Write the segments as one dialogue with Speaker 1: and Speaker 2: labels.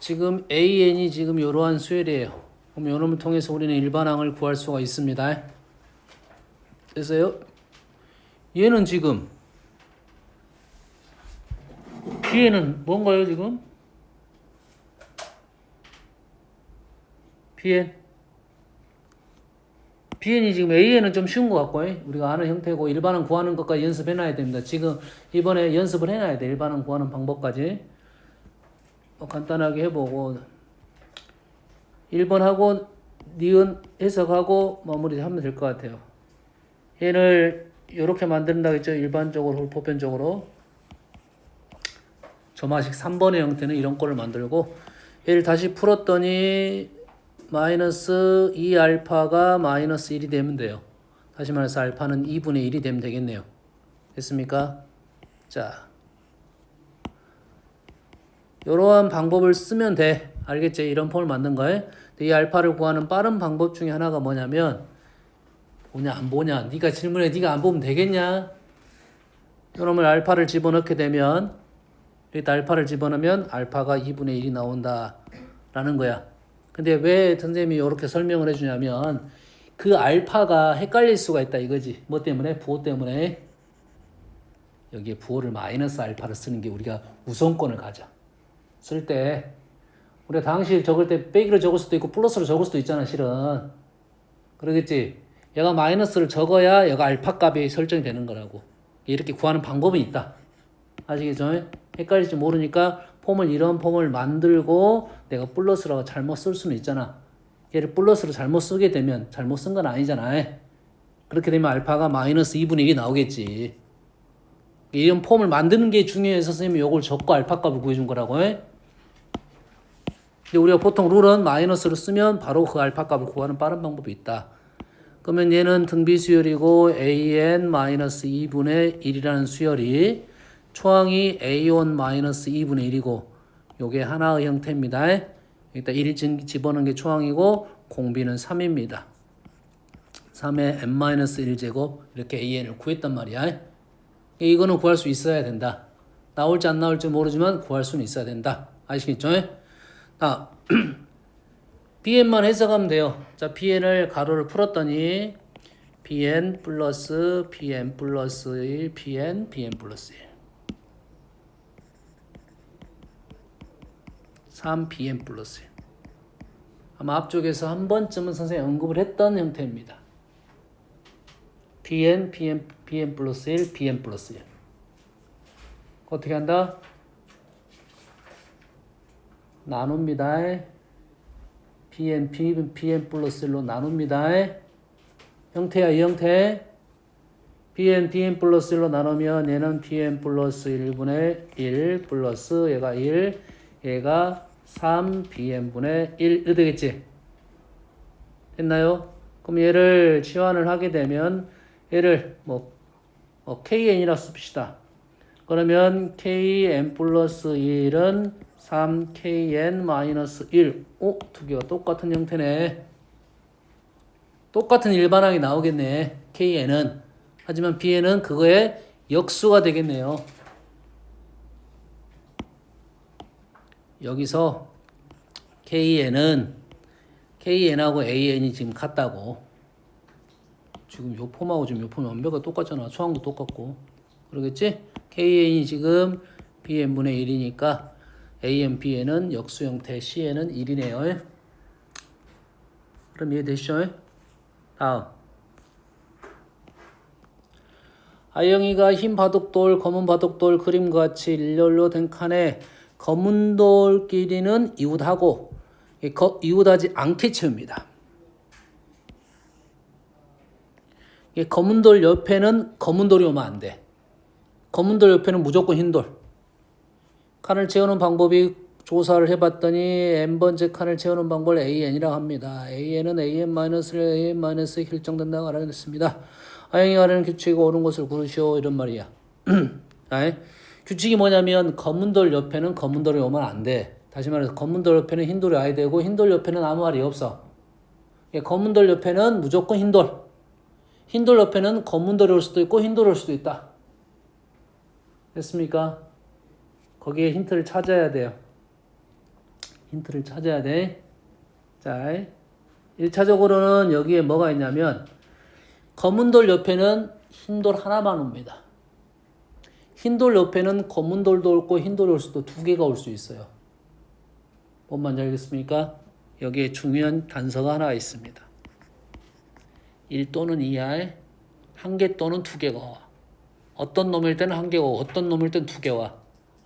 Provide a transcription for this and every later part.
Speaker 1: 지금 AN이 지금 이러한 수열이에요. 그럼 이놈을 통해서 우리는 일반항을 구할 수가 있습니다. 됐어요? 얘는 지금 B에는 뭔가요 지금? Bn이 지금 A에는 좀 쉬운 것 같고 우리가 아는 형태고 일반항 구하는 것까지 연습해놔야 됩니다. 지금 이번에 연습을 해놔야 돼. 일반항 구하는 방법까지 간단하게 해보고 1번하고 니은 해석하고 마무리하면 될 것 같아요. 얘를 이렇게 만든다고 했죠. 일반적으로 보편적으로 점화식 3번의 형태는 이런 거를 만들고 얘를 다시 풀었더니 마이너스 2알파가 마이너스 1이 되면 돼요. 다시 말해서 알파는 2분의 1이 되면 되겠네요. 됐습니까? 자, 이러한 방법을 쓰면 돼. 알겠지? 이런 폼을 만든 거예요. 이 알파를 구하는 빠른 방법 중에 하나가 뭐냐면 보냐 안 보냐. 네가 질문해. 네가 안 보면 되겠냐? 이놈을 알파를 집어넣게 되면 여기다 알파를 집어넣으면 알파가 2분의 1이 나온다라는 거야. 근데 왜 선생님이 이렇게 설명을 해주냐면 그 알파가 헷갈릴 수가 있다 이거지. 뭐 때문에? 부호 때문에. 여기에 부호를 마이너스 알파를 쓰는 게 우리가 우선권을 가져. 쓸 때 우리가 당시 적을 때 빼기로 적을 수도 있고 플러스로 적을 수도 있잖아 실은. 그러겠지? 얘가 마이너스를 적어야 얘가 알파 값이 설정이 되는 거라고. 이렇게 구하는 방법이 있다. 아시겠죠? 헷갈릴지 모르니까 이런 폼을 만들고 내가 플러스라고 잘못 쓸 수는 있잖아. 얘를 플러스로 잘못 쓰게 되면 잘못 쓴 건 아니잖아. 그렇게 되면 알파가 마이너스 2분의 1이 나오겠지. 이런 폼을 만드는 게 중요해서 선생님이 이걸 적고 알파 값을 구해준 거라고. 근데 우리가 보통 룰은 마이너스로 쓰면 바로 그 알파 값을 구하는 빠른 방법이 있다. 그러면 얘는 등비 수열이고 an-2분의 1이라는 수열이 초항이 a1-2분의 1이고 요게 하나의 형태입니다. 여기다 1 집어넣은 게 초항이고 공비는 3입니다. 3의 n-1제곱 이렇게 an을 구했단 말이야. 이거는 구할 수 있어야 된다. 나올지 안 나올지 모르지만 구할 수는 있어야 된다. 아시겠죠? 자, bn만 해석하면 돼요. 자, bn을 가로를 풀었더니 bn 플러스 1, bn 플러스 1. 3bn 플러스 1. 아마 앞쪽에서 한 번쯤은 선생님이 언급을 했던 형태입니다. bn 플러스 1, bn 플러스 1. 어떻게 한다? 나눕니다. bn 플러스 1로 나눕니다. 형태야 이 형태. bn 플러스 1로 나누면 얘는 bn 플러스 1분의 1 플러스 얘가 1, 얘가 3bn분의 1 되겠지? 됐나요? 그럼 얘를 치환을 하게 되면 얘를 kn이라 씁시다. 그러면 kn 플러스 1은 3kn-1. 두 개가 똑같은 형태네. 똑같은 일반항이 나오겠네. kn은. 하지만 bn은 그거의 역수가 되겠네요. 여기서 kn하고 an이 지금 같다고. 지금 요 폼하고 지금 요 폼이 완벽하게 똑같잖아. 초항도 똑같고. 그러겠지? kn이 지금 bn분의 1이니까 an, bn은 역수 형태, cn은 1이네요. 그럼 이해되시죠? 다음. 아영이가 흰 바둑돌, 검은 바둑돌 그림과 같이 일렬로 된 칸에 검은 돌끼리는 이웃하고 이웃하지 않게 채웁니다. 검은 돌 옆에는 검은 돌이 오면 안 돼. 검은 돌 옆에는 무조건 흰 돌. 칸을 채우는 방법이 조사를 해봤더니 n번째 칸을 채우는 방법을 an이라고 합니다. an은 an-1 결정된다고 알아냈습니다. 아영이 가르는 규칙이 옳은 것을 고르시오 이런 말이야. 규칙이 뭐냐면 검은 돌 옆에는 검은 돌이 오면 안 돼. 다시 말해서 검은 돌 옆에는 흰 돌이 와야 되고 흰 돌 옆에는 아무 말이 없어. 검은 돌 옆에는 무조건 흰 돌. 흰 돌 옆에는 검은 돌이 올 수도 있고 흰 돌이 올 수도 있다. 됐습니까? 거기에 힌트를 찾아야 돼요. 힌트를 찾아야 돼. 자, 1차적으로는 여기에 뭐가 있냐면 검은 돌 옆에는 흰 돌 하나만 옵니다. 흰 돌 옆에는 검은 돌도 올고 흰 돌이 올 수도 두 개가 올 수 있어요. 뭔 말인지 알겠습니까? 여기에 중요한 단서가 하나 있습니다. 1 또는 2할 한 개 또는 두 개가 와. 어떤 놈일 때는 한 개가 오고 어떤 놈일 때는 두 개 와.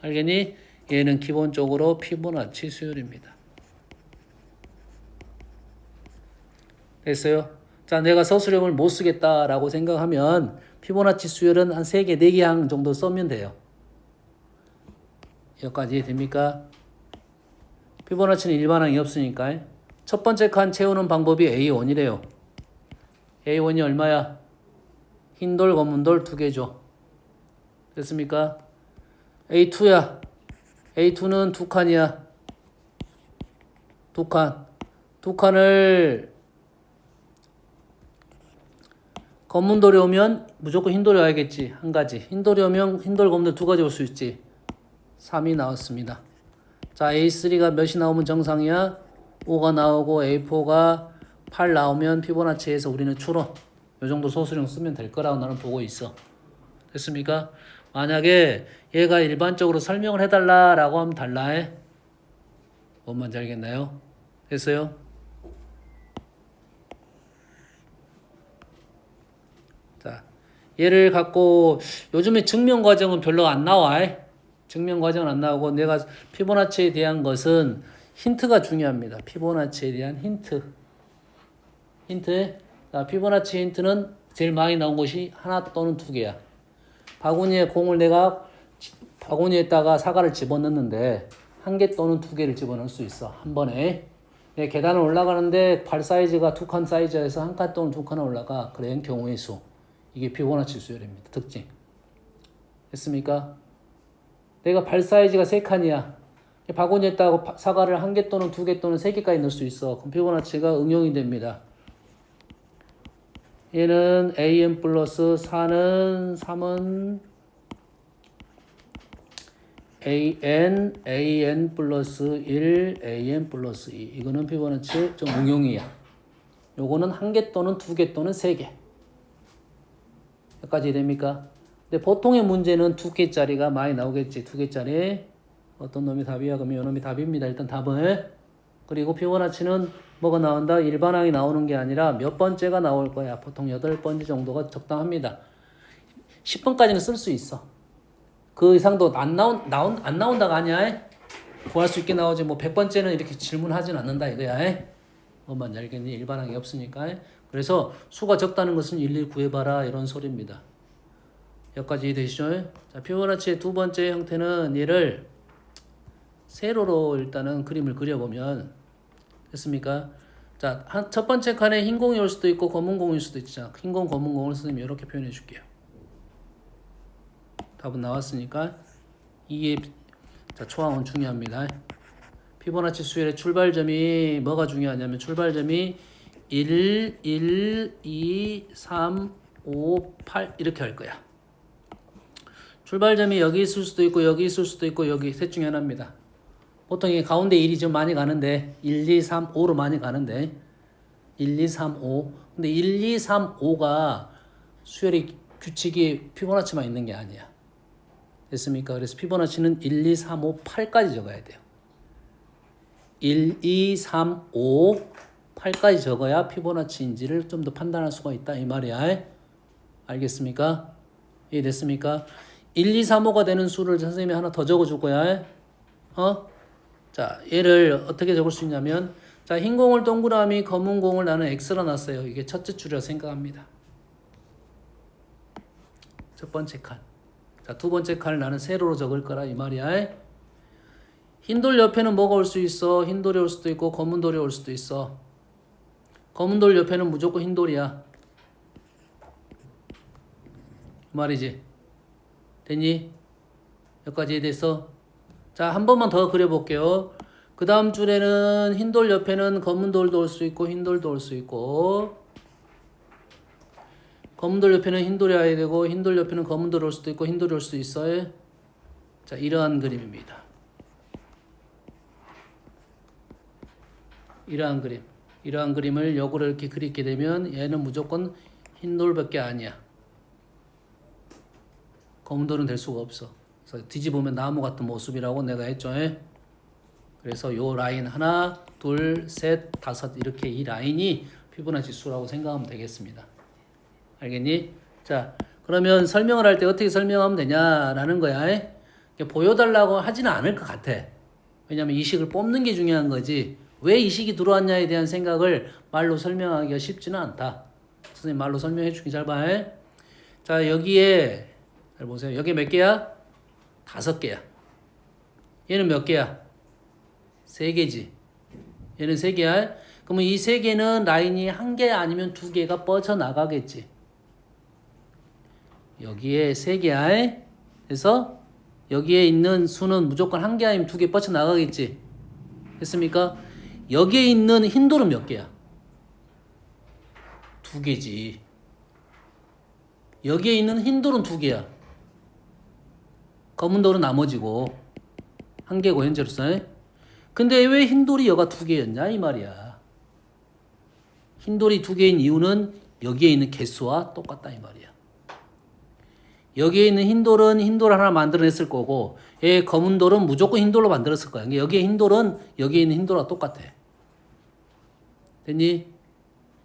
Speaker 1: 알겠니? 얘는 기본적으로 피보나치 수열입니다. 됐어요? 자, 내가 서술형을 못 쓰겠다라고 생각하면 피보나치 수열은 한 3개, 4개 항 정도 쓰면 돼요. 여기까지 이해됩니까? 피보나치는 일반항이 없으니까. 첫 번째 칸 채우는 방법이 A1이래요. A1이 얼마야? 흰돌, 검은돌 두 개죠. 됐습니까? A2야. A2는 두 칸이야. 두 칸. 두 칸을 검은돌이 오면 무조건 흰돌이 와야겠지. 한 가지. 흰돌이 오면 흰돌, 검은돌 두 가지 올 수 있지. 3이 나왔습니다. 자, A3가 몇이 나오면 정상이야? 5가 나오고 A4가 8 나오면 피보나치에서 우리는 추론. 이 정도 소수령 쓰면 될 거라고 나는 보고 있어. 됐습니까? 만약에 얘가 일반적으로 설명을 해달라라고 하면 달라. 뭔 말인지 알겠나요? 됐어요? 자, 얘를 갖고 요즘에 증명 과정은 별로 안 나와. 증명 과정은 안 나오고 내가 피보나치에 대한 것은 힌트가 중요합니다. 피보나치에 대한 힌트. 자, 피보나치 힌트는 제일 많이 나온 것이 하나 또는 두 개야. 바구니에 공을 내가 바구니에다가 사과를 집어넣는데 한 개 또는 두 개를 집어넣을 수 있어. 한 번에. 계단을 올라가는데 발 사이즈가 두 칸 사이즈에서 한 칸 또는 두 칸 올라가. 그런 경우의 수. 이게 피보나치 수열입니다. 특징. 됐습니까? 내가 발 사이즈가 세 칸이야. 바구니에다가 사과를 한 개 또는 두 개 또는 세 개까지 넣을 수 있어. 그럼 피보나치가 응용이 됩니다. 얘는 an 플러스 4는 3은 an 플러스 1, an 플러스 2. 이거는 피보나치 좀 응용이야. 요거는 한 개 또는 두 개 또는 세 개. 여기까지 됩니까? 근데 보통의 문제는 두 개짜리가 많이 나오겠지. 두 개짜리. 어떤 놈이 답이야? 그러면 이 놈이 답입니다. 일단 답은. 그리고 피보나치는 뭐가 나온다? 일반항이 나오는 게 아니라 몇 번째가 나올 거야. 보통 8번째 정도가 적당합니다. 10번까지는 쓸 수 있어. 그 이상도 안 나온다가 아니야. 구할 수 있게 나오지. 뭐 100번째는 이렇게 질문하진 않는다 이거야. 뭔 알겠니? 일반항이 없으니까. 그래서 수가 적다는 것은 일일이 구해봐라 이런 소리입니다. 여기까지 이해되시죠? 자, 피보나치의 두 번째 형태는 얘를 세로로 일단은 그림을 그려보면 됐습니까? 자, 첫 번째 칸에 흰 공이 올 수도 있고 검은 공일 수도 있잖아. 흰 공, 검은 공을 선생님이 이렇게 표현해 줄게요. 답은 나왔으니까 이게 자, 초항은 중요합니다. 피보나치 수열의 출발점이 뭐가 중요하냐면 출발점이 1, 1, 2, 3, 5, 8 이렇게 할 거야. 출발점이 여기 있을 수도 있고 여기 있을 수도 있고 여기 셋 중에 하나입니다. 보통 이 가운데 1이 좀 많이 가는데 1, 2, 3, 5로 많이 가는데 1, 2, 3, 5 근데 1, 2, 3, 5가 수열의 규칙이 피보나치만 있는 게 아니야. 됐습니까? 그래서 피보나치는 1, 2, 3, 5, 8까지 적어야 돼요. 1, 2, 3, 5, 8까지 적어야 피보나치인지를 좀 더 판단할 수가 있다 이 말이야. 알겠습니까? 이해됐습니까? 1, 2, 3, 5가 되는 수를 선생님이 하나 더 적어줄 거야. 자, 얘를 어떻게 적을 수 있냐면 자, 흰 공을 동그라미, 검은 공을 나는 X로 놨어요. 이게 첫째 줄이라고 생각합니다. 첫 번째 칸. 자, 두 번째 칸을 나는 세로로 적을 거라 이 말이야. 흰돌 옆에는 뭐가 올 수 있어? 흰돌이 올 수도 있고 검은 돌이 올 수도 있어. 검은 돌 옆에는 무조건 흰돌이야. 말이지. 됐니? 여기까지 이해됐어? 자, 한 번만 더 그려볼게요. 그 다음 줄에는 흰돌 옆에는 검은 돌도 올 수 있고 흰돌도 올 수 있고 검은 돌 옆에는 흰돌이 와야 되고 흰돌 옆에는 검은 돌 올 수도 있고 흰돌이 올 수도 있어요. 자, 이러한 그림입니다. 이러한 그림을 역으로 이렇게 그리게 되면 얘는 무조건 흰 돌밖에 아니야. 검은 돌은 될 수가 없어. 그래서 뒤집으면 나무 같은 모습이라고 내가 했죠. 그래서 요 라인 하나, 둘, 셋, 다섯 이렇게 이 라인이 피보나치 수라고 생각하면 되겠습니다. 알겠니? 자, 그러면 설명을 할 때 어떻게 설명하면 되냐라는 거야. 보여달라고 하지는 않을 것 같아. 왜냐면 이 식을 뽑는 게 중요한 거지. 왜 이 식이 들어왔냐에 대한 생각을 말로 설명하기가 쉽지는 않다. 선생님 말로 설명해 주기 잘 봐. 자, 여기에 잘 보세요. 여기 몇 개야? 5개야. 얘는 몇 개야? 3개지. 얘는 3개야. 그러면 이 3개는 라인이 1개 아니면 2개가 뻗쳐나가겠지. 여기에 3개야. 그래서 여기에 있는 수는 무조건 1개 아니면 2개 뻗쳐나가겠지. 됐습니까? 여기에 있는 흰 돌은 몇 개야? 2개지. 여기에 있는 흰 돌은 2개야. 검은 돌은 나머지고 1개고 현재로서. 근데 왜 흰 돌이 여가 2개였냐 이 말이야. 흰 돌이 2개인 이유는 여기에 있는 개수와 똑같다 이 말이야. 여기에 있는 흰 돌은 흰 돌 하나 만들어냈을 거고, 얘 검은 돌은 무조건 흰 돌로 만들었을 거야. 여기에 흰 돌은 여기에 있는 흰 돌과 똑같아. 됐니?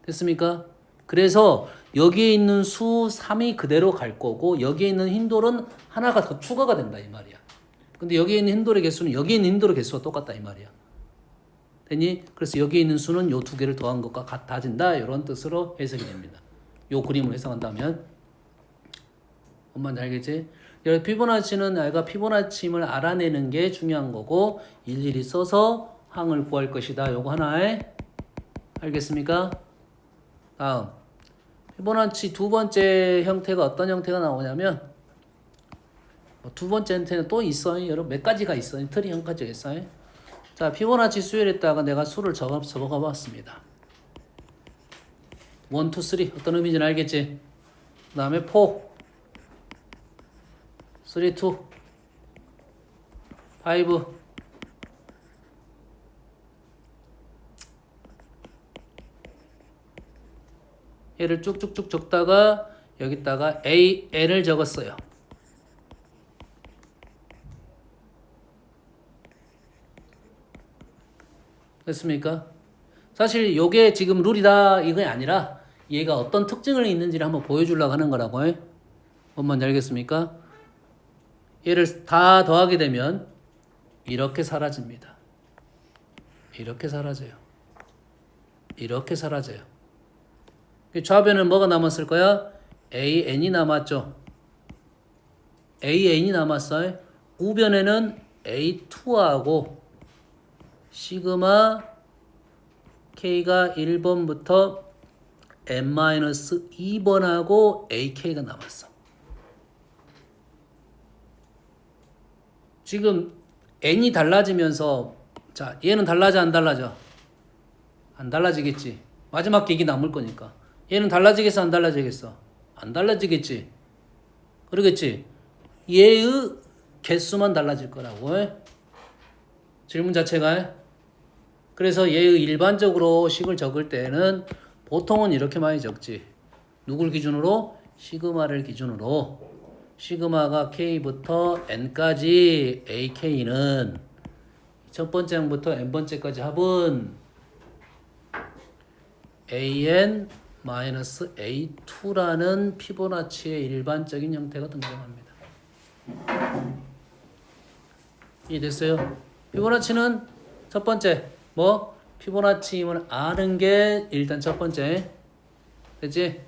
Speaker 1: 됐습니까? 그래서 여기에 있는 수 3이 그대로 갈 거고, 여기에 있는 흰 돌은 하나가 더 추가가 된다 이 말이야. 근데 여기에 있는 흰 돌의 개수는 여기에 있는 흰 돌의 개수와 똑같다 이 말이야. 됐니? 그래서 여기에 있는 수는 요 2개를 더한 것과 같아진다 이런 뜻으로 해석이 됩니다. 요 그림을 해석한다면 뭔 알겠지? 피보나치는 내가 피보나치임을 알아내는 게 중요한 거고 일일이 써서 항을 구할 것이다. 요거 하나에 알겠습니까? 다음 피보나치 두 번째 형태가 어떤 형태가 나오냐면 두 번째 형태는 또 있어요. 여러분 몇 가지가 있어요. 틀이 한 가지가 있어요. 자, 피보나치 수열에다가 내가 수를 적어가 봤습니다. 1, 2, 3 어떤 의미인지 알겠지? 그 다음에 4 3, 2 5 얘를 쭉쭉쭉 적다가 여기다가 A, N을 적었어요. 됐습니까? 사실 요게 지금 룰이다 이게 아니라 얘가 어떤 특징을 있는지를 한번 보여주려고 하는 거라고. 뭔 말인지 알겠습니까? 얘를 다 더하게 되면 이렇게 사라집니다. 이렇게 사라져요. 이렇게 사라져요. 좌변은 뭐가 남았을 거야? AN이 남았죠. AN이 남았어요. 우변에는 A2하고 시그마 K가 1번부터 N-2번하고 AK가 남았어. 지금 N이 달라지면서 자 얘는 달라져 안 달라져? 안 달라지겠지. 마지막 객이 남을 거니까. 얘는 달라지겠어 안 달라지겠어? 안 달라지겠지. 그러겠지. 얘의 개수만 달라질 거라고. 질문 자체가. 그래서 얘의 일반적으로 식을 적을 때는 보통은 이렇게 많이 적지. 누굴 기준으로? 시그마를 기준으로. 시그마가 K부터 N까지 AK는 첫 번째 항부터 N번째까지 합은 AN-A2라는 피보나치의 일반적인 형태가 등장합니다. 이해됐어요? 피보나치는 첫 번째 피보나치임을 아는 게 일단 첫 번째. 됐지?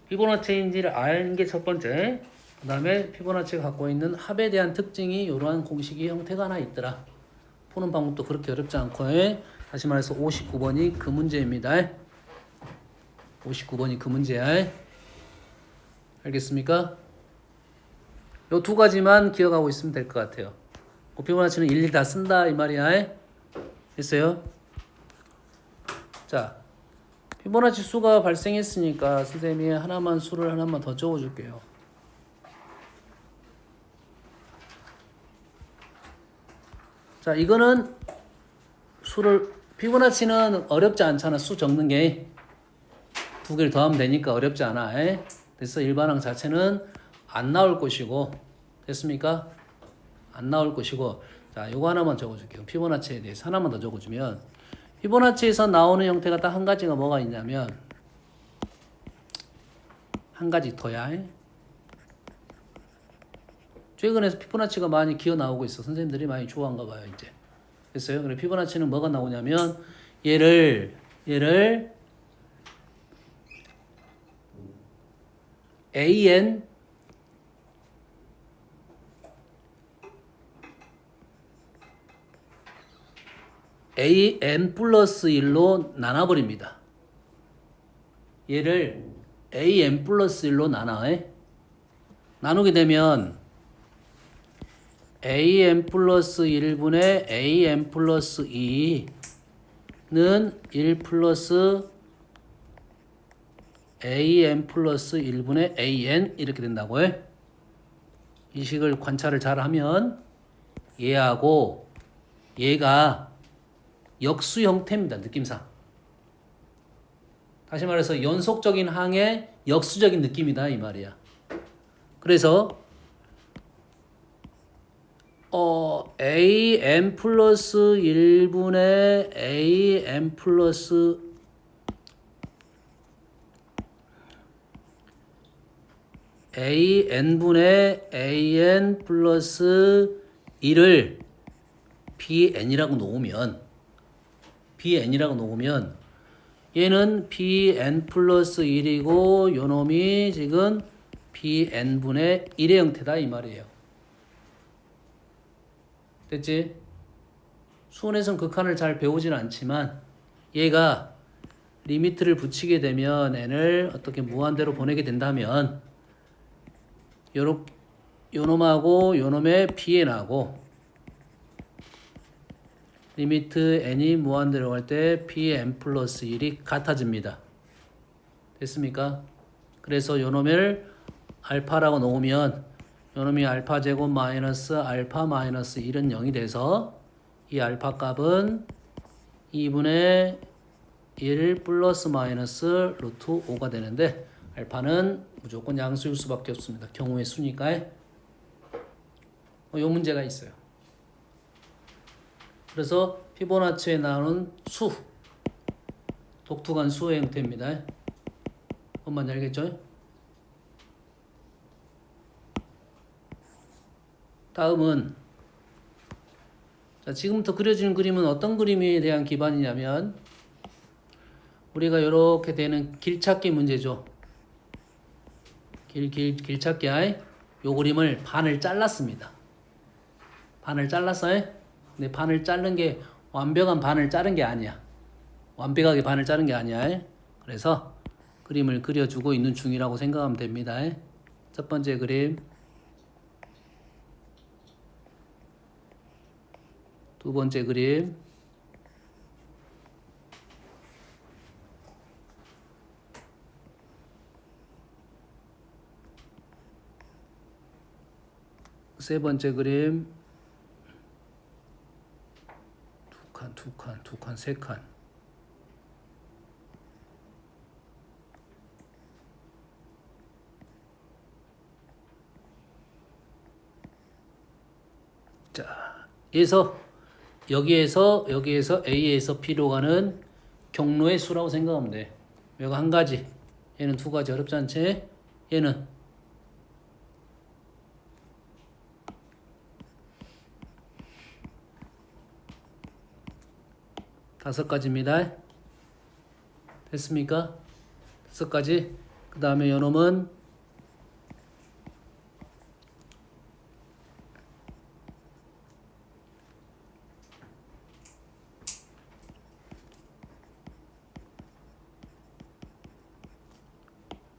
Speaker 1: 피보나치인지를 아는 게 첫 번째. 그 다음에 피보나치가 갖고 있는 합에 대한 특징이 이러한 공식의 형태가 하나 있더라. 푸는 방법도 그렇게 어렵지 않고 다시 말해서 59번이 그 문제입니다. 59번이 그 문제야. 알겠습니까? 요 두 가지만 기억하고 있으면 될 것 같아요. 피보나치는 일일이 다 쓴다 이 말이야. 됐어요? 자, 피보나치 수가 발생했으니까 선생님이 수를 하나만 더 적어줄게요. 자, 이거는 수를 피보나치는 어렵지 않잖아. 수 적는 게 두 개를 더하면 되니까 어렵지 않아. 그래서 일반항 자체는 안 나올 것이고 됐습니까? 안 나올 것이고 자 요거 하나만 적어줄게요. 피보나치에 대해서 하나만 더 적어주면 피보나치에서 나오는 형태가 딱 한 가지가 뭐가 있냐면 한 가지 더야. 최근에 피보나치가 많이 기어 나오고 있어. 선생님들이 많이 좋아한가 봐요 이제. 됐어요? 그래 피보나치는 뭐가 나오냐면 얘를 an 플러스 1로 나눠버립니다. 얘를 an 플러스 1로 나누게 되면 an 플러스 1분의 an 플러스 2는 1 플러스 an 플러스 1분의 an 이렇게 된다고요. 이 식을 관찰을 잘 하면 얘하고 얘가 역수 형태입니다. 느낌상. 다시 말해서 연속적인 항의 역수적인 느낌이다 이 말이야. 그래서 an 플러스 1분의 an 플러스 an분의 an 플러스 1을 bn이라고 놓으면 얘는 bn 플러스 1이고 요놈이 지금 bn분의 1의 형태다 이 말이에요. 됐지? 수원에선 극한을 잘 배우진 않지만 얘가 리미트를 붙이게 되면 n을 어떻게 무한대로 보내게 된다면 요놈하고 요놈의 bn하고 리미트 n이 무한대로 갈 때 bn 플러스 1이 같아집니다. 됐습니까? 그래서 요놈을 알파라고 놓으면 요놈이 알파 제곱 마이너스 알파 마이너스 1은 0이 돼서 이 알파 값은 2분의 1 플러스 마이너스 루트 5가 되는데 알파는 무조건 양수일 수밖에 없습니다. 경우의 수니까 요 문제가 있어요. 그래서 피보나치에 나오는 수 독특한 수의 형태입니다. 뭔 말인지 알겠죠? 다음은 자, 지금부터 그려지는 그림은 어떤 그림에 대한 기반이냐면 우리가 이렇게 되는 길찾기 문제죠. 길찾기 요 그림을 반을 잘랐습니다. 반을 잘랐어요. 근데 반을 자른 게 완벽한 반을 자른 게 아니야. 완벽하게 반을 자른 게 아니야. 그래서 그림을 그려주고 있는 중이라고 생각하면 됩니다. 첫 번째 그림, 두 번째 그림, 세 번째 그림, 두 칸, 세 칸. 자, 여기에서 A에서 B로 가는 경로의 수라고 생각하면 돼. 여기 한 가지, 얘는 두 가지 어렵지 않지? 얘는 다섯 가지입니다. 됐습니까? 다섯 가지. 그 다음에 요놈은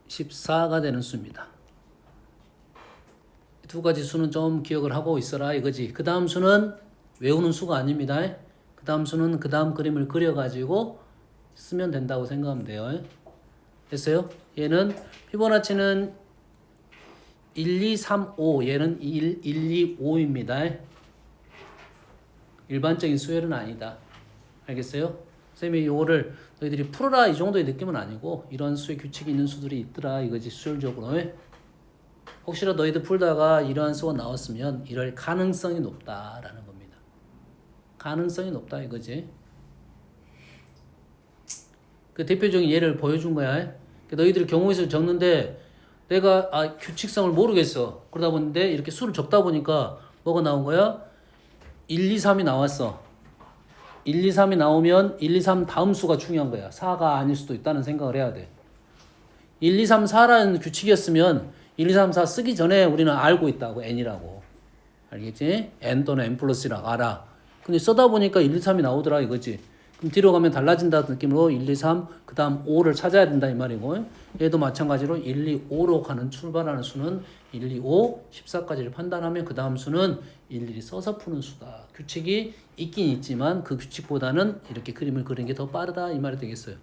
Speaker 1: (14가) 되는 수입니다. 두 가지 수는 좀 기억을 하고 있어라 이거지. 그 다음 수는 외우는 수가 아닙니다. 그 다음 수는 그 다음 그림을 그려가지고 쓰면 된다고 생각하면 돼요. 됐어요? 얘는 피보나치는 1, 2, 3, 5 얘는 1, 2, 5입니다. 일반적인 수열은 아니다. 알겠어요? 쌤이 요거를 너희들이 풀어라 이 정도의 느낌은 아니고 이런 수의 규칙이 있는 수들이 있더라 이거지 수열적으로. 혹시라도 너희들 풀다가 이러한 수가 나왔으면 이럴 가능성이 높다라는 겁니다. 가능성이 높다 이거지. 그 대표적인 예를 보여준 거야. 너희들이 경우에서 적는데 내가 규칙성을 모르겠어. 그러다 보는데 이렇게 수를 적다 보니까 뭐가 나온 거야? 1, 2, 3이 나왔어. 1, 2, 3이 나오면 1, 2, 3 다음 수가 중요한 거야. 4가 아닐 수도 있다는 생각을 해야 돼. 1, 2, 3, 4라는 규칙이었으면 1, 2, 3, 4 쓰기 전에 우리는 알고 있다고. n이라고. 알겠지? n 또는 n 플러스라고 알아. 근데 쓰다 보니까 1, 2, 3이 나오더라 이거지. 그럼 뒤로 가면 달라진다는 느낌으로 1, 2, 3, 그 다음 5를 찾아야 된다 이 말이고, 얘도 마찬가지로 1, 2, 5로 가는 출발하는 수는 1, 2, 5, 14까지를 판단하면 그 다음 수는 일일이 써서 푸는 수다. 규칙이 있긴 있지만 그 규칙보다는 이렇게 그림을 그리는 게 더 빠르다 이 말이 되겠어요.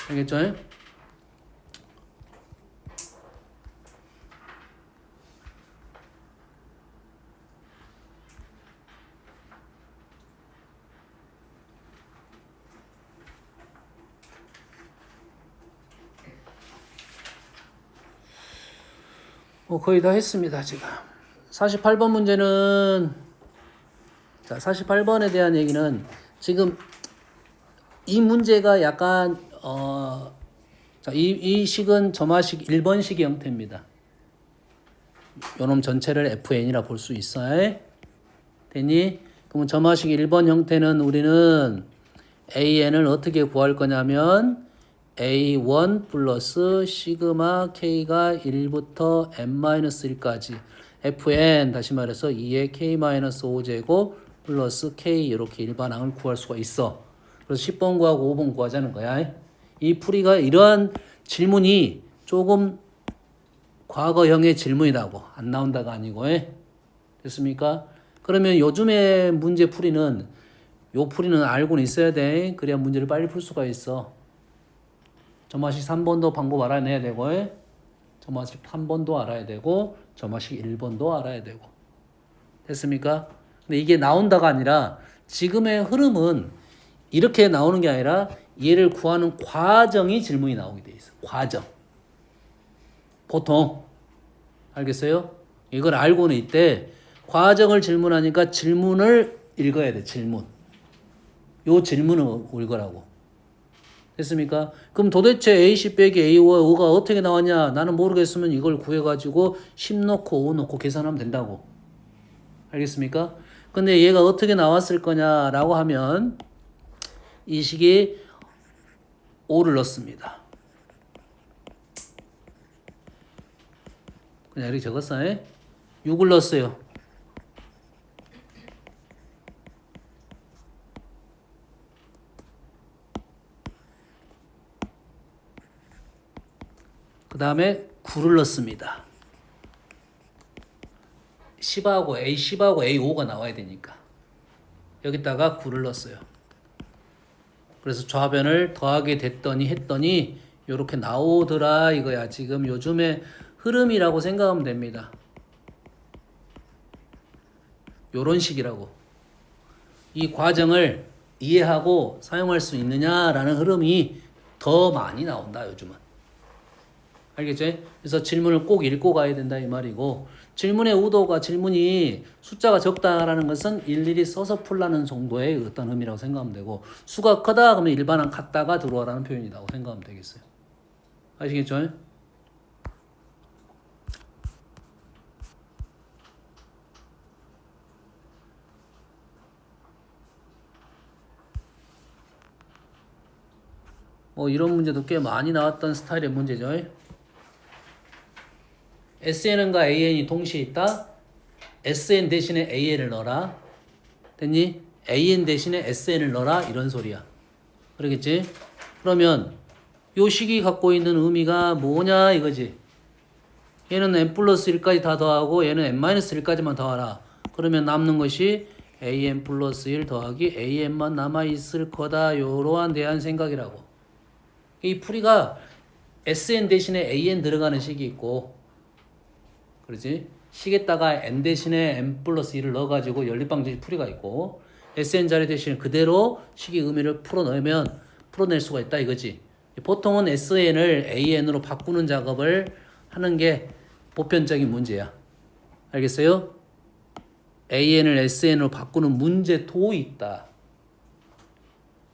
Speaker 1: 알겠죠? 거의 다 했습니다, 지금. 48번 문제는, 자, 48번에 대한 얘기는 지금 이 문제가 약간, 자, 이 식은 점화식 1번식의 형태입니다. 요놈 전체를 FN이라 볼 수 있어요. 됐니? 그러면 점화식 1번 형태는 우리는 AN을 어떻게 구할 거냐면, A1 플러스 시그마 K가 1부터 n-1까지 Fn 다시 말해서 2의 K-5제곱 플러스 K 이렇게 일반항을 구할 수가 있어. 그래서 10번 구하고 5번 구하자는 거야. 이 풀이가 이러한 질문이 조금 과거형의 질문이라고 안 나온다가 아니고 됐습니까? 그러면 요즘의 문제 풀이는 요 풀이는 알고는 있어야 돼. 그래야 문제를 빨리 풀 수가 있어. 점화식 3번도 방법 알아내야 되고, 점화식 3번도 알아야 되고, 점화식 1번도 알아야 되고. 됐습니까? 근데 이게 나온다가 아니라 지금의 흐름은 이렇게 나오는 게 아니라 얘를 구하는 과정이 질문이 나오게 돼 있어. 과정. 보통. 알겠어요? 이걸 알고는 있대. 과정을 질문하니까 질문을 읽어야 돼. 질문. 요 질문을 읽으라고. 됐습니까? 그럼 도대체 AC 빼기 A와 5가 어떻게 나왔냐? 나는 모르겠으면 이걸 구해가지고 10 넣고 5 넣고 계산하면 된다고. 알겠습니까? 근데 얘가 어떻게 나왔을 거냐라고 하면 이 식이 5를 넣습니다. 그냥 이렇게 적었어요. 6을 넣었어요. 그 다음에 9를 넣습니다. 10하고 A5가 나와야 되니까. 여기다가 9를 넣었어요. 그래서 좌변을 더하게 됐더니 했더니 이렇게 나오더라 이거야. 지금 요즘의 흐름이라고 생각하면 됩니다. 요런 식이라고. 이 과정을 이해하고 사용할 수 있느냐라는 흐름이 더 많이 나온다 요즘은. 알겠죠? 그래서 질문을 꼭 읽고 가야 된다 이 말이고, 질문의 의도가 질문이 숫자가 적다라는 것은 일일이 써서 풀라는 정도의 어떤 의미라고 생각하면 되고, 수가 크다 그러면 일반항 갖다가 들어와라는 표현이라고 생각하면 되겠어요. 아시겠죠? 뭐 이런 문제도 꽤 많이 나왔던 스타일의 문제죠. SN과 AN이 동시에 있다. SN 대신에 AN을 넣어라. 됐니? AN 대신에 SN을 넣어라. 이런 소리야. 그러겠지? 그러면 요 식이 갖고 있는 의미가 뭐냐 이거지. 얘는 n 플러스 1까지 다 더하고 얘는 n 마이너스 1까지만 더하라. 그러면 남는 것이 an 플러스 1 더하기 an만 남아있을 거다. 요러한 대한 생각이라고. 이 풀이가 SN 대신에 AN 들어가는 식이 있고, 그렇지? 식에다가 n 대신에 n 플러스 1을 넣어가지고 연립방정식 풀이가 있고, SN 자리 대신에 그대로 식의 의미를 풀어낼 수가 있다 이거지. 보통은 SN을 AN으로 바꾸는 작업을 하는 게 보편적인 문제야. 알겠어요? AN을 SN으로 바꾸는 문제도 있다.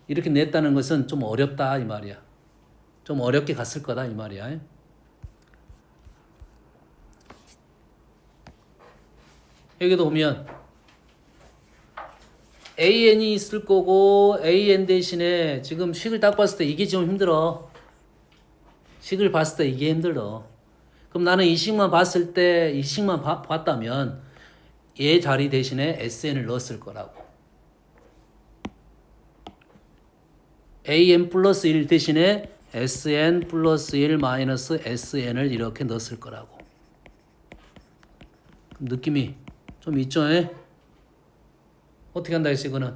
Speaker 1: 이렇게 냈다는 것은 좀 어렵다 이 말이야. 좀 어렵게 갔을 거다 이 말이야. 여기도 보면 AN이 있을 거고 AN 대신에 지금 식을 딱 봤을 때 이게 좀 힘들어. 식을 봤을 때 이게 힘들어. 그럼 나는 이 식만 봤을 때 이 식만 봤다면 얘 자리 대신에 SN을 넣었을 거라고. AN 플러스 1 대신에 SN 플러스 1 마이너스 SN을 이렇게 넣었을 거라고. 느낌이 좀 있죠? 어떻게 한다 했어 이거는?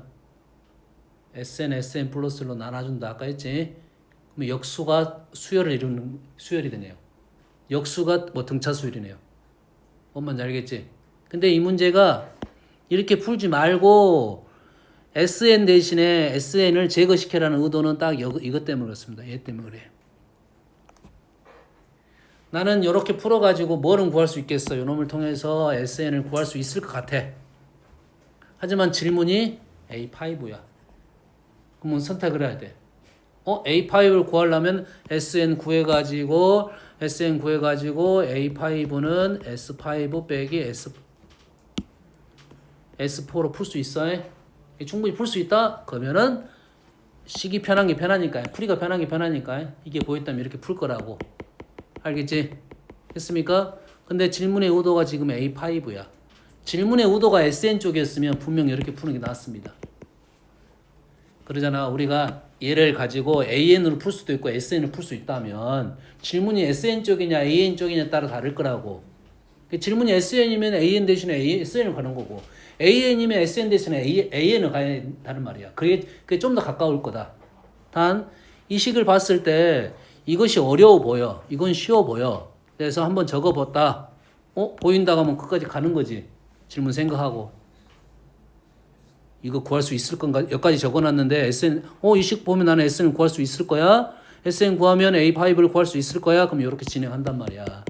Speaker 1: SN 플러스 1로 나눠준다 아까 했지? 그럼 역수가 수열이 되네요. 역수가 뭐 등차수열이네요. 뭔 말인지 알겠지? 근데 이 문제가 이렇게 풀지 말고 SN 대신에 SN을 제거시켜라는 의도는 딱 이것 때문에 그렇습니다. 얘 때문에 그래. 나는 이렇게 풀어가지고 뭐를 구할 수 있겠어? 요놈을 통해서 SN을 구할 수 있을 것 같아. 하지만 질문이 A5야. 그러면 선택을 해야 돼. A5를 구하려면 SN 구해가지고 A5는 S5 빼기 S4로 풀 수 있어? 충분히 풀 수 있다? 그러면은 식이 편한 게 편하니까, 풀이가 편한 게 편하니까 이게 보였다면 이렇게 풀 거라고. 알겠지? 됐습니까? 근데 질문의 의도가 지금 A5야. 질문의 의도가 SN 쪽이었으면 분명 이렇게 푸는 게 낫습니다. 그러잖아. 우리가 얘를 가지고 AN으로 풀 수도 있고 SN을 풀 수 있다면 질문이 SN 쪽이냐 AN 쪽이냐 따라 다를 거라고. 질문이 SN이면 AN 대신에 SN을 가는 거고 AN이면 SN 대신에 AN을 가야 한다는 말이야. 그게 좀 더 가까울 거다. 단 이 식을 봤을 때 이것이 어려워 보여. 이건 쉬워 보여. 그래서 한번 적어봤다. 보인다고 하면 끝까지 가는 거지. 질문 생각하고. 이거 구할 수 있을 건가? 여기까지 적어놨는데 SN, 이 식 보면 나는 SN을 구할 수 있을 거야? SN 구하면 A5를 구할 수 있을 거야? 그럼 이렇게 진행한단 말이야.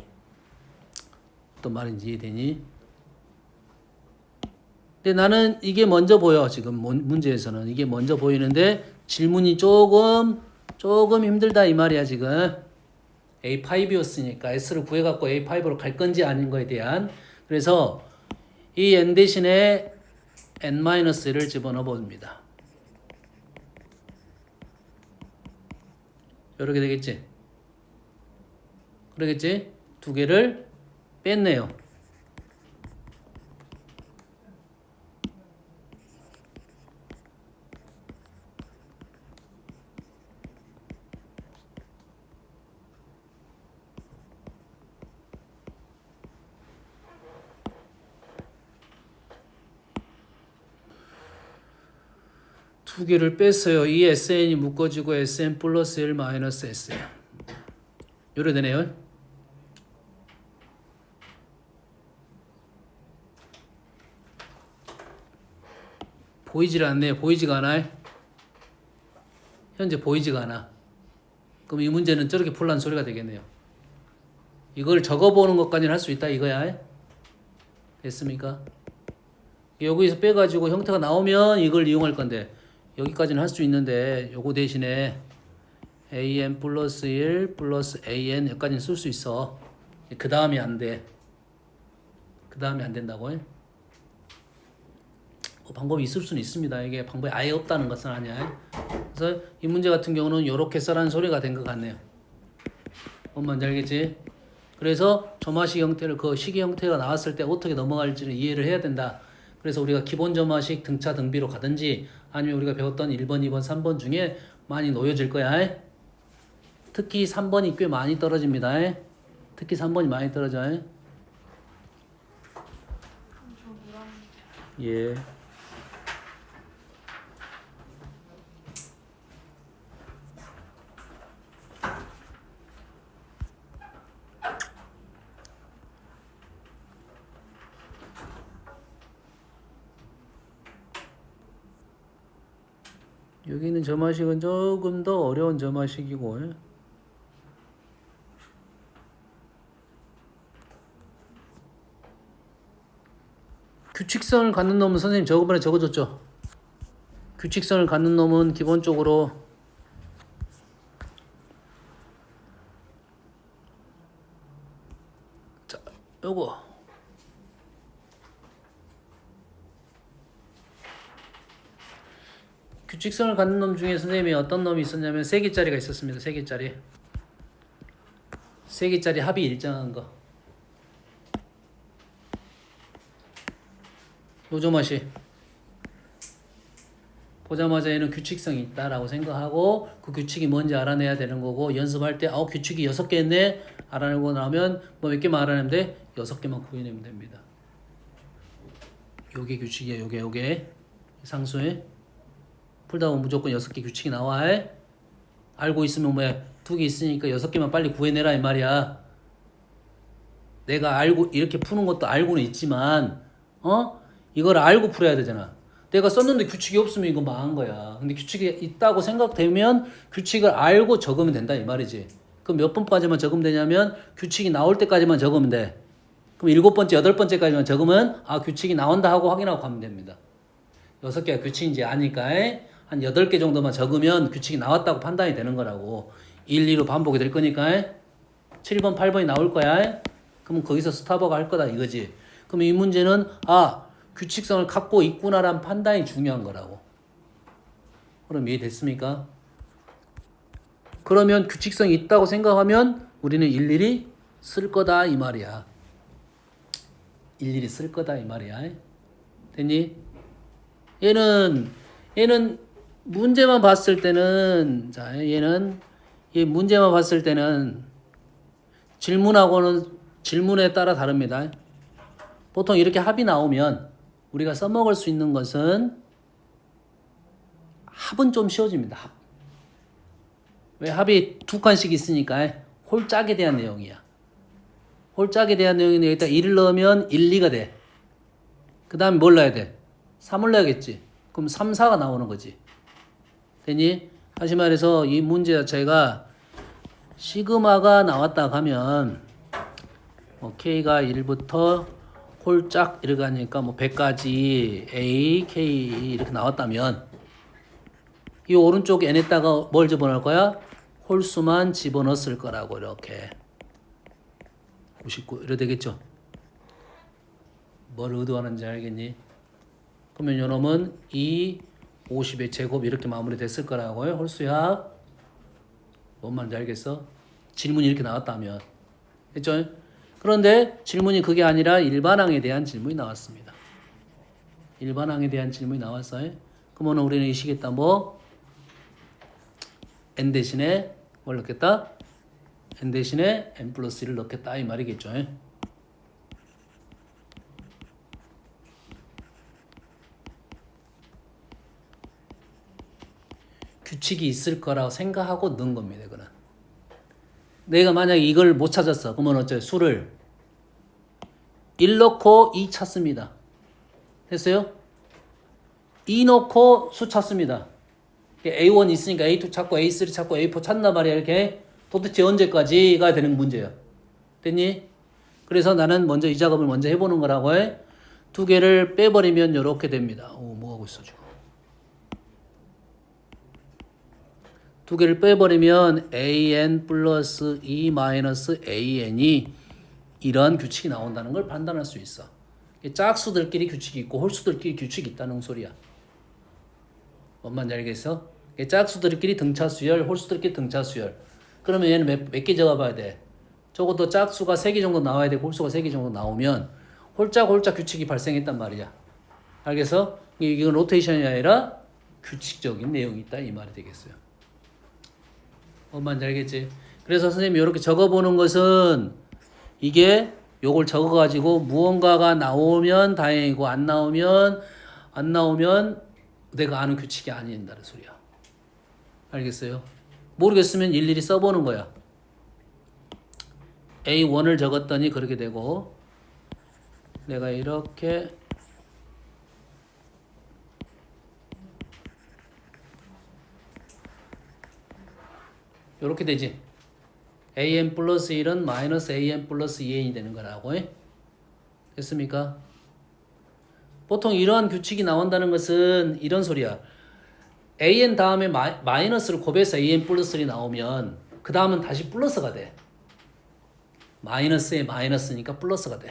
Speaker 1: 어떤 말인지 이해되니? 근데 나는 이게 먼저 보여. 지금 문제에서는. 이게 먼저 보이는데 질문이 조금 힘들다 이 말이야 지금. A5였으니까 S를 구해갖고 A5로 갈 건지 아닌 거에 대한. 그래서 이 N 대신에 N-1을 집어넣어 봅니다. 이렇게 되겠지? 그러겠지? 두 개를 뺐네요. 두 개를 뺐어요. 이 SN이 묶어지고 SN 플러스 1 마이너스 SN. 이래 되네요. 보이질 않네요. 보이지가 않아요. 현재 보이지가 않아. 그럼 이 문제는 저렇게 풀란 소리가 되겠네요. 이걸 적어보는 것까지는 할 수 있다 이거야. 됐습니까? 여기서 빼가지고 형태가 나오면 이걸 이용할 건데 여기까지는 할 수 있는데 요거 대신에 AN 플러스 1 플러스 AN 여기까지는 쓸 수 있어. 그 다음이 안 돼. 그 다음이 안 된다고. 방법이 있을 수는 있습니다. 이게 방법이 아예 없다는 것은 아니야. 그래서 이 문제 같은 경우는 이렇게 써라는 소리가 된 것 같네요. 뭔 말인지 알겠지? 그래서 점화식 형태를 그 식의 형태가 나왔을 때 어떻게 넘어갈지를 이해를 해야 된다. 그래서 우리가 기본 점화식 등차 등비로 가든지 아니면 우리가 배웠던 1번, 2번, 3번 중에 많이 놓여질 거야. 특히 3번이 꽤 많이 떨어집니다. 특히 3번이 많이 떨어져요. 예. 여기 있는 점화식은 조금 더 어려운 점화식이고, 규칙성을 갖는 놈은 선생님 저번에 적어줬죠. 규칙성을 갖는 놈은 기본적으로 자, 요거 규칙성을 갖는 놈 중에 선생님이 어떤 놈이 있었냐면 3개짜리가 있었습니다. 3개짜리. 3개짜리 합이 일정한 거. 요조맛이 보자마자 얘는 규칙성이 있다라고 생각하고 그 규칙이 뭔지 알아내야 되는 거고, 연습할 때 규칙이 6개 있네 알아내고 나면 뭐 몇 개만 알아내면 돼? 6개만 구해내면 됩니다. 요게 규칙이야. 요게 상수에 풀다 보면 무조건 6개 규칙이 나와. 알고 있으면 뭐 2개 있으니까 6개만 빨리 구해내라 이 말이야. 내가 알고 이렇게 푸는 것도 알고는 있지만 이걸 알고 풀어야 되잖아. 내가 썼는데 규칙이 없으면 이거 망한 거야. 근데 규칙이 있다고 생각되면 규칙을 알고 적으면 된다 이 말이지. 그럼 몇 번까지만 적으면 되냐면 규칙이 나올 때까지만 적으면 돼. 그럼 7번째, 8번째까지만 적으면 규칙이 나온다 하고 확인하고 가면 됩니다. 6개가 규칙인지 아니까 한 8개 정도만 적으면 규칙이 나왔다고 판단이 되는 거라고. 1, 2로 반복이 될 거니까 7번, 8번이 나올 거야. 그럼 거기서 스탑하고 할 거다 이거지. 그럼 이 문제는 규칙성을 갖고 있구나라는 판단이 중요한 거라고. 그럼 이해됐습니까? 그러면 규칙성이 있다고 생각하면 우리는 일일이 쓸 거다 이 말이야. 일일이 쓸 거다 이 말이야. 됐니? 얘는 문제만 봤을 때는 얘 문제만 봤을 때는 질문하고는 질문에 따라 다릅니다. 보통 이렇게 합이 나오면 우리가 써먹을 수 있는 것은 합은 좀 쉬워집니다. 합. 왜? 합이 2칸씩 있으니까 홀짝에 대한 내용이야. 홀짝에 대한 내용인데 여기다 1을 넣으면 1, 2가 돼. 그 다음에 뭘 넣어야 돼? 3을 넣어야겠지. 그럼 3, 4가 나오는 거지. 되니? 다시 말해서 이 문제 자체가 시그마가 나왔다 하면 K가 1부터 홀짝 이렇게 하니까 100까지 A, K 이렇게 나왔다면 이 오른쪽 n에다가 뭘 집어넣을 거야? 홀수만 집어넣었을 거라고 이렇게 99 이래 되겠죠? 뭘 의도하는지 알겠니? 그러면 요놈은 2, 50의 제곱 이렇게 마무리됐을 거라고요. 홀수야. 뭔 말인지 알겠어? 질문이 이렇게 나왔다면. 됐죠? 그런데 질문이 그게 아니라 일반항에 대한 질문이 나왔습니다. 일반항에 대한 질문이 나왔어요. 그러면 우리는 이 시기에다 n 대신에 뭘 넣겠다? n 대신에 n 플러스 1을 넣겠다 이 말이겠죠. 규칙이 있을 거라고 생각하고 넣은 겁니다. 이거는. 내가 만약에 이걸 못 찾았어. 그러면 어째? 수를 1 넣고 2 찾습니다. 됐어요? 2 넣고 수 찾습니다. A1 있으니까 A2 찾고 A3 찾고 A4 찾나 말이야. 이렇게 도대체 언제까지가 되는 문제야. 됐니? 그래서 나는 먼저 이 작업을 먼저 해보는 거라고 해. 2개를 빼버리면 이렇게 됩니다. 뭐 하고 있어 지금. 2개를 빼버리면 an 플러스 2 마이너스 an이 이런 규칙이 나온다는 걸 판단할 수 있어. 짝수들끼리 규칙이 있고 홀수들끼리 규칙이 있다는 소리야. 뭔 말인지 알겠어? 짝수들끼리 등차수열, 홀수들끼리 등차수열. 그러면 얘는 몇 개 적어봐야 돼? 적어도 짝수가 3개 정도 나와야 되고 홀수가 3개 정도 나오면 홀짝 규칙이 발생했단 말이야. 알겠어? 이건 로테이션이 아니라 규칙적인 내용이 있다 이 말이 되겠어요. 뭔 말인지 알겠지? 그래서 선생님이 이렇게 적어보는 것은 이게 요걸 적어가지고 무언가가 나오면 다행이고 안 나오면 내가 아는 규칙이 아닌다는 소리야. 알겠어요? 모르겠으면 일일이 써보는 거야. A1을 적었더니 그렇게 되고 내가 이렇게 요렇게 되지. an 플러스 1은 마이너스 an 플러스 2n이 되는 거라고. 됐습니까? 보통 이러한 규칙이 나온다는 것은 이런 소리야. an 다음에 마이너스를 곱해서 an 플러스 1이 나오면 그 다음은 다시 플러스가 돼. 마이너스에 마이너스니까 플러스가 돼.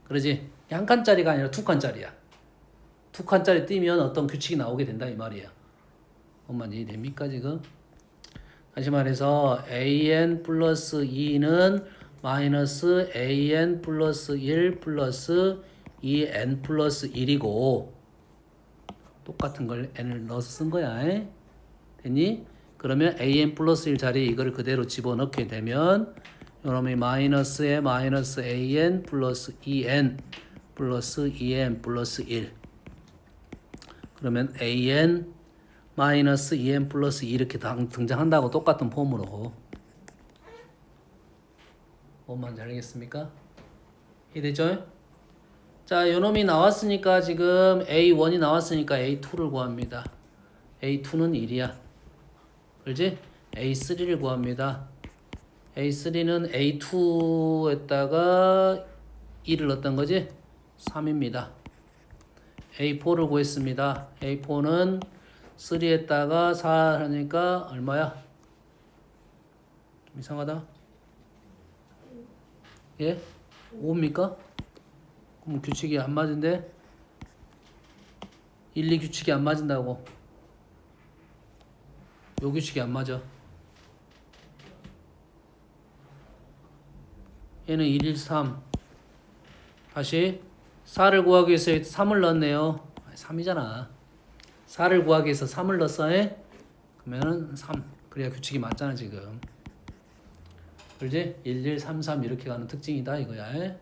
Speaker 1: 그러지? 한 칸짜리가 아니라 두 칸짜리야. 두 칸짜리 띄면 어떤 규칙이 나오게 된다 이 말이야. 엄마 이해됩니까 지금? 다시 말해서 an 플러스 2는 마이너스 an 플러스 1 플러스 2n 플러스 1이고 똑같은 걸 n을 넣어서 쓴 거야. 됐니? 그러면 an 플러스 1 자리에 이걸 그대로 집어넣게 되면 요놈이 마이너스에 마이너스 an 플러스 2n 플러스 2n 플러스 1 그러면 an 마이너스 2n 플러스 2 이렇게 등장한다고 똑같은 폼으로. 뭔 말인지 알겠습니까? 이해되죠? 자, 요놈이 나왔으니까 지금 A1이 나왔으니까 A2를 구합니다. A2는 1이야. 그렇지? A3를 구합니다. A3는 A2에다가 1을 넣었던 거지? 3입니다. A4를 구했습니다. A4는 3에다가 4 하니까 얼마야? 좀 이상하다. 예? 5입니까? 그럼 규칙이 안 맞은데? 1, 2 규칙이 안 맞은다고. 요 규칙이 안 맞아. 얘는 1, 1, 3. 다시 4를 구하기 위해서 3을 넣었네요. 3이잖아. 4를 구하기 위해서 3을 넣었어. 그러면은 3. 그래야 규칙이 맞잖아 지금. 그렇지? 1, 1, 3, 3 이렇게 가는 특징이다 이거야.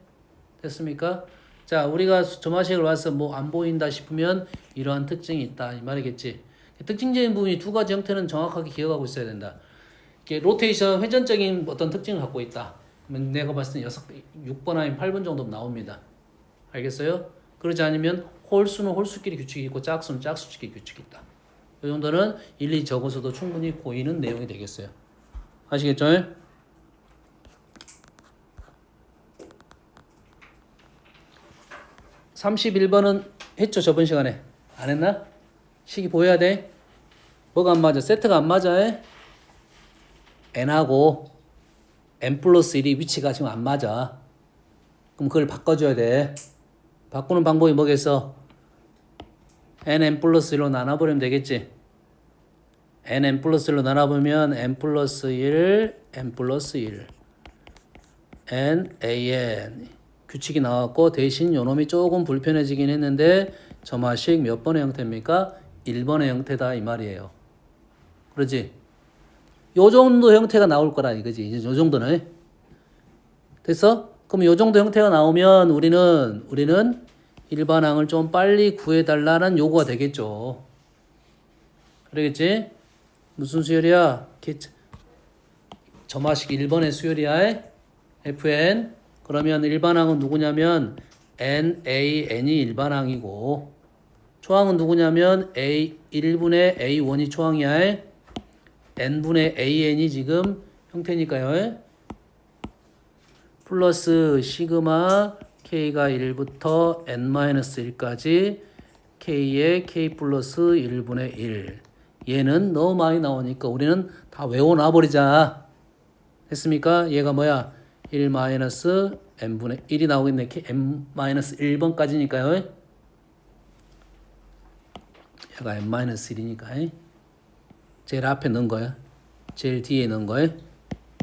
Speaker 1: 됐습니까? 자, 우리가 점화식을 와서 뭐 안 보인다 싶으면 이러한 특징이 있다 이 말이겠지. 특징적인 부분이 두 가지 형태는 정확하게 기억하고 있어야 된다. 이게 로테이션 회전적인 어떤 특징을 갖고 있다. 그러면 내가 봤을 때 6번 아니면 8번 정도 나옵니다. 알겠어요? 그러지 않으면 홀수는 홀수끼리 규칙이 있고 짝수는 짝수끼리 규칙이 있다. 이 정도는 일일이 적어서도 충분히 보이는 내용이 되겠어요. 아시겠죠? 31번은 했죠 저번 시간에. 안 했나? 식이 보여야 돼. 뭐가 안 맞아? 세트가 안 맞아. n하고 n 플러스 1이 위치가 지금 안 맞아. 그럼 그걸 바꿔줘야 돼. 바꾸는 방법이 뭐겠어? n 플러스 1로 나눠버리면 되겠지. n 플러스 1로 나눠보면 n 플러스 1 n 플러스 1 n 규칙이 나왔고 대신 요놈이 조금 불편해지긴 했는데 점화식 몇 번의 형태입니까? 1번의 형태다 이 말이에요. 그러지? 요 정도 형태가 나올 거라 이거지. 이제 요 정도는. 됐어? 그럼 요 정도 형태가 나오면 우리는 일반항을 좀 빨리 구해달라는 요구가 되겠죠. 그러겠지? 무슨 수열이야? 점화식 1번의 수열이야. fn. 그러면 일반항은 누구냐면 NAN이 일반항이고 초항은 누구냐면 1분의 A1이 초항이야. N분의 AN이 지금 형태니까요. 플러스 시그마 K가 1부터 N-1까지 K의 K 플러스 1분의 1. 얘는 너무 많이 나오니까 우리는 다 외워놔버리자. 됐습니까? 얘가 뭐야? 1 마이너스 n분의 1이 나오겠네. n 마이너스 1번까지니까요. 얘가 n 마이너스 1이니까 제일 앞에 넣은 거야. 제일 뒤에 넣은 거야.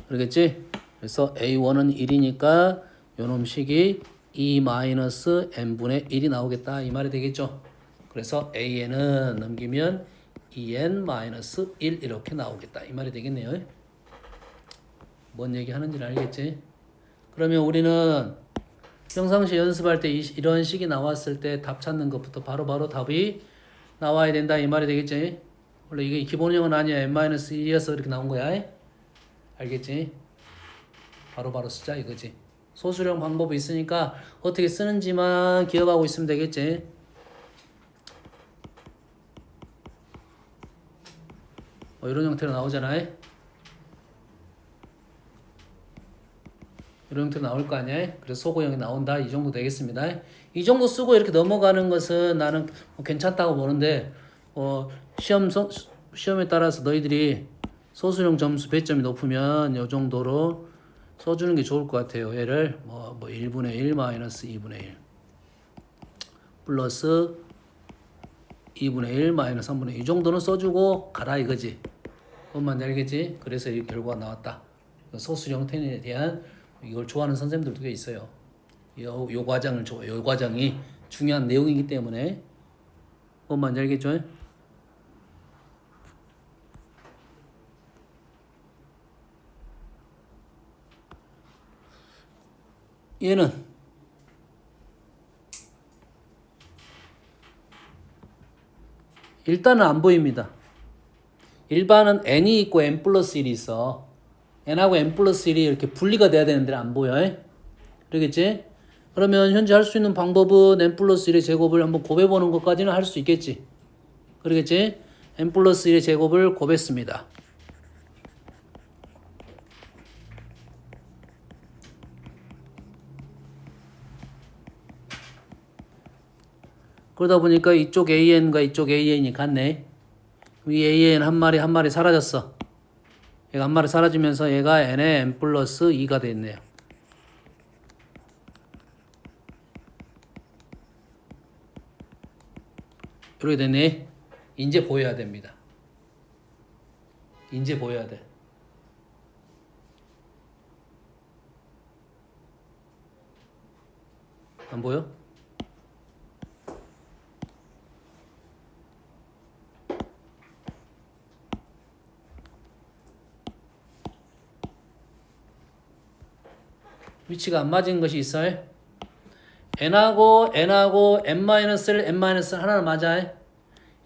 Speaker 1: 그러겠지? 그래서 a1은 1이니까 요놈 식이 2 마이너스 n분의 1이 나오겠다 이 말이 되겠죠. 그래서 an은 넘기면 2n 마이너스 1 이렇게 나오겠다 이 말이 되겠네요. 뭔 얘기 하는지는 알겠지? 그러면 우리는 평상시 연습할 때 이런 식이 나왔을 때 답 찾는 것부터 바로바로 답이 나와야 된다 이 말이 되겠지? 원래 이게 기본형은 아니야. n-1이어서 이렇게 나온 거야. 알겠지? 바로바로 쓰자 이거지. 소수령 방법이 있으니까 어떻게 쓰는지만 기억하고 있으면 되겠지? 이런 형태로 나오잖아. 이런 형태로 나올 거 아니야? 그래서 소구형이 나온다. 이 정도 되겠습니다. 이 정도 쓰고 이렇게 넘어가는 것은 나는 괜찮다고 보는데 시험에 따라서 너희들이 소수령 점수 배점이 높으면 이 정도로 써주는 게 좋을 것 같아요. 얘를 뭐 1분의 1 마이너스 2분의 1 플러스 2분의 1 마이너스 3분의 1 이 정도는 써주고 가라 이거지. 뭔 알겠지? 그래서 이 결과가 나왔다. 소수 형태에 대한 이걸 좋아하는 선생님들도 꽤 있어요. 요 과정이 중요한 내용이기 때문에 뭔 알겠죠? 얘는 일단은 안 보입니다. 일반은 n이 있고 n 플러스 1이 있어. n하고 n 플러스 1이 이렇게 분리가 돼야 되는데 안 보여. 그러겠지? 그러면 현재 할 수 있는 방법은 n 플러스 1의 제곱을 한번 곱해보는 것까지는 할 수 있겠지. 그러겠지? n 플러스 1의 제곱을 곱했습니다. 그러다 보니까 이쪽 an과 이쪽 an이 같네. 이 an 한 마리 사라졌어. 얘가 한 마리 사라지면서 얘가 n의 n 플러스 2가 됐네요. 이렇게 됐네. 이제 보여야 됩니다. 이제 보여야 돼. 안 보여? 위치가 안 맞은 것이 있어요. n하고 n-1, n-1 하나는 맞아.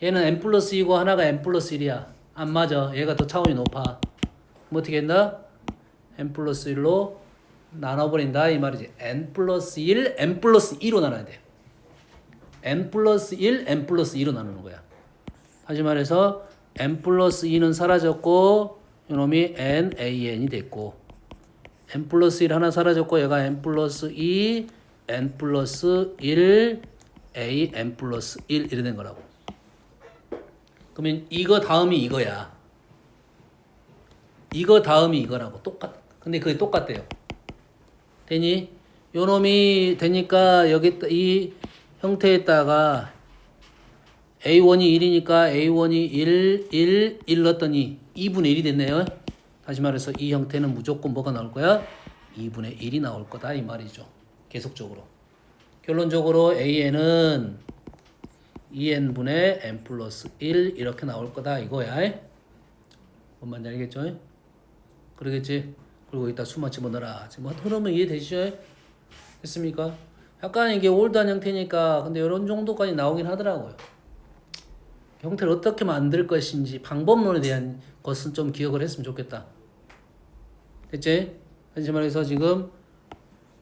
Speaker 1: 얘는 n 플러스 2고 하나가 n 플러스 1이야. 안 맞아. 얘가 더 차원이 높아. 뭐 어떻게 한다? n 플러스 1로 나눠버린다 이 말이지. n 플러스 1, n 플러스 2로 나눠야 돼. n 플러스 1, n 플러스 2로 나누는 거야. 다시 말해서 n 플러스 2는 사라졌고 이놈이 nan이 됐고 n 플러스 1 하나 사라졌고 얘가 n 플러스 2, n 플러스 1, a, n 플러스 1 이렇게 된 거라고. 그러면 이거 다음이 이거야. 이거 다음이 이거라고. 근데 그게 똑같대요. 되니? 요 놈이 되니까 여기 이 형태에다가 a1이 1이니까 a1이 1 넣었더니 2분의 1이 됐네요. 다시 말해서 이 형태는 무조건 뭐가 나올 거야? 2분의 1이 나올 거다 이 말이죠. 계속적으로. 결론적으로 an은 2n분의 n 플러스 1 이렇게 나올 거다 이거야. 뭔 말인지 알겠죠? 그러겠지? 그리고 이따 수만 집어넣어라. 지금 흐름은 이해되시죠? 됐습니까? 약간 이게 올드한 형태니까 근데 이런 정도까지 나오긴 하더라고요. 형태를 어떻게 만들 것인지 방법론에 대한 것은 좀 기억을 했으면 좋겠다. 됐지? 다시 말해서 지금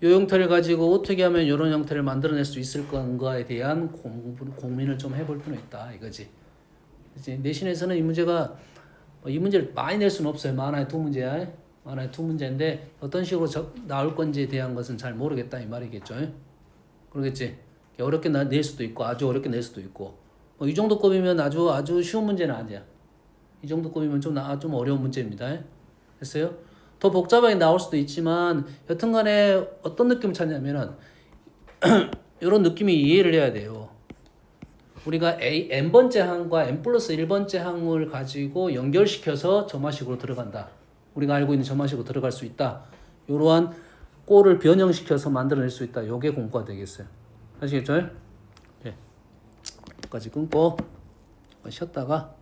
Speaker 1: 이 형태를 가지고 어떻게 하면 이런 형태를 만들어낼 수 있을 건가에 대한 고민을 좀 해볼 필요는 있다 이거지. 그치? 내신에서는 이 문제를 많이 낼 수는 없어요. 만화의 두 문제야. 만화의 두 문제인데 어떤 식으로 나올 건지에 대한 것은 잘 모르겠다 이 말이겠죠. 그러겠지? 어렵게 낼 수도 있고 아주 어렵게 낼 수도 있고 이 정도 급이면 아주 쉬운 문제는 아니야. 이 정도 급이면 좀 어려운 문제입니다. 됐어요? 더 복잡하게 나올 수도 있지만 여튼간에 어떤 느낌을 찾냐면은 이런 느낌이 이해를 해야 돼요. 우리가 n번째 항과 n 플러스 1번째 항을 가지고 연결시켜서 점화식으로 들어간다. 우리가 알고 있는 점화식으로 들어갈 수 있다. 이러한 꼴을 변형시켜서 만들어낼 수 있다. 요게 공부가 되겠어요. 아시겠죠? 네. 여기까지 끊고 쉬었다가